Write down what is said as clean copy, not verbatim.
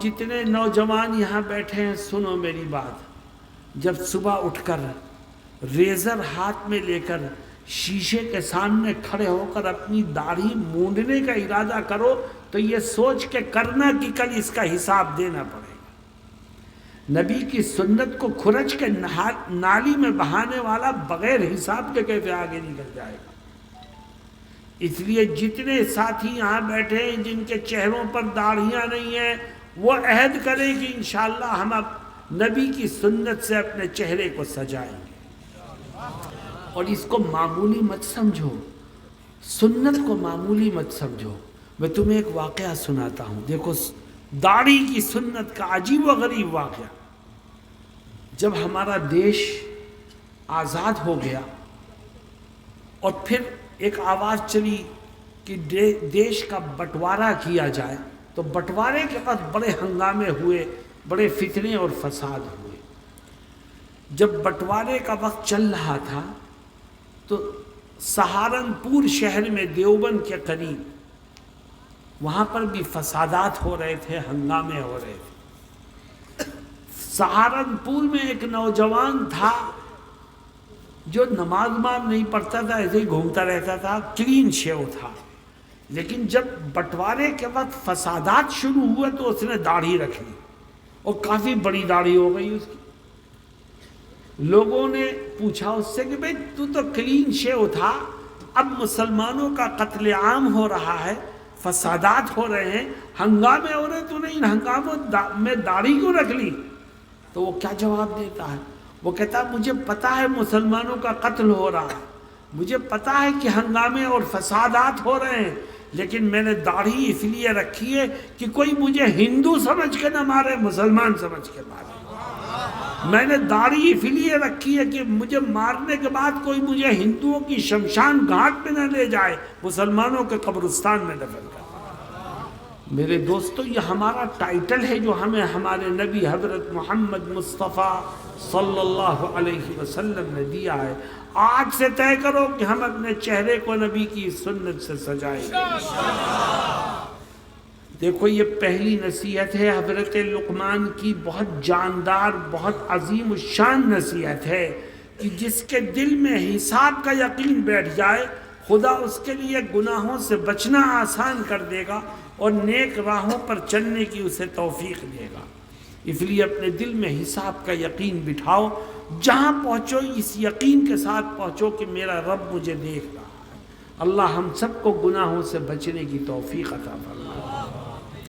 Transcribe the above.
جتنے نوجوان یہاں بیٹھے ہیں سنو میری بات، جب صبح اٹھ کر ریزر ہاتھ میں لے کر شیشے کے سامنے کھڑے ہو کر اپنی داڑھی مونڈنے کا ارادہ کرو تو یہ سوچ کے کرنا کہ کل اس کا حساب دینا پڑے گا۔ نبی کی سنت کو کھرچ کے نالی میں بہانے والا بغیر حساب کے کیسے آگے نکل جائے گا؟ اس لیے جتنے ساتھی یہاں بیٹھے ہیں جن کے چہروں پر داڑھیاں نہیں ہیں وہ عہد کریں کہ انشاءاللہ ہم اب نبی کی سنت سے اپنے چہرے کو سجائیں گے، اور اس کو معمولی مت سمجھو، سنت کو معمولی مت سمجھو۔ میں تمہیں ایک واقعہ سناتا ہوں، دیکھو داڑھی کی سنت کا عجیب و غریب واقعہ۔ جب ہمارا دیش آزاد ہو گیا اور پھر ایک آواز چلی کہ دیش کا بٹوارا کیا جائے، تو بٹوارے کے بعد بڑے ہنگامے ہوئے، بڑے فتنے اور فساد ہوئے۔ جب بٹوارے کا وقت چل رہا تھا تو سہارنپور شہر میں دیوبند کے قریب وہاں پر بھی فسادات ہو رہے تھے، ہنگامے ہو رہے تھے۔ سہارنپور میں ایک نوجوان تھا جو نماز نہیں پڑھتا تھا، ایسے ہی گھومتا رہتا تھا، کلین شیو تھا، لیکن جب بٹوارے کے وقت فسادات شروع ہوئے تو اس نے داڑھی رکھ لی اور کافی بڑی داڑھی ہو گئی اس کی۔ لوگوں نے پوچھا اس سے کہ بھئی تو کلین شیو تھا، اب مسلمانوں کا قتل عام ہو رہا ہے، فسادات ہو رہے ہیں، ہنگامے ہو رہے، تو نے ان ہنگاموں میں داڑھی کیوں رکھ لی؟ تو وہ کیا جواب دیتا ہے؟ وہ کہتا ہے مجھے پتا ہے مسلمانوں کا قتل ہو رہا ہے، مجھے پتا ہے کہ ہنگامے اور فسادات ہو رہے ہیں، لیکن میں نے داڑھی اس لیے رکھی ہے کہ کوئی مجھے ہندو سمجھ کے نہ مارے، مسلمان سمجھ کے مارے۔ میں نے داڑھی اس لیے رکھی ہے کہ مجھے مارنے کے بعد کوئی مجھے ہندوؤں کی شمشان گھاٹ پہ نہ لے جائے، مسلمانوں کے قبرستان میں دفن کر۔ میرے دوستو، یہ ہمارا ٹائٹل ہے جو ہمیں ہمارے نبی حضرت محمد مصطفیٰ صلی اللہ علیہ وسلم نے دیا ہے۔ آج سے طے کرو کہ ہم اپنے چہرے کو نبی کی سنت سے سجائیں گے۔ دیکھو یہ پہلی نصیحت ہے حضرت لقمان کی، بہت جاندار، بہت عظیم الشان نصیحت ہے کہ جس کے دل میں حساب کا یقین بیٹھ جائے خدا اس کے لیے گناہوں سے بچنا آسان کر دے گا اور نیک راہوں پر چلنے کی اسے توفیق دے گا۔ اس لیے اپنے دل میں حساب کا یقین بٹھاؤ، جہاں پہنچو اس یقین کے ساتھ پہنچو کہ میرا رب مجھے دیکھ رہا ہے۔ اللہ ہم سب کو گناہوں سے بچنے کی توفیق عطا فرمائے۔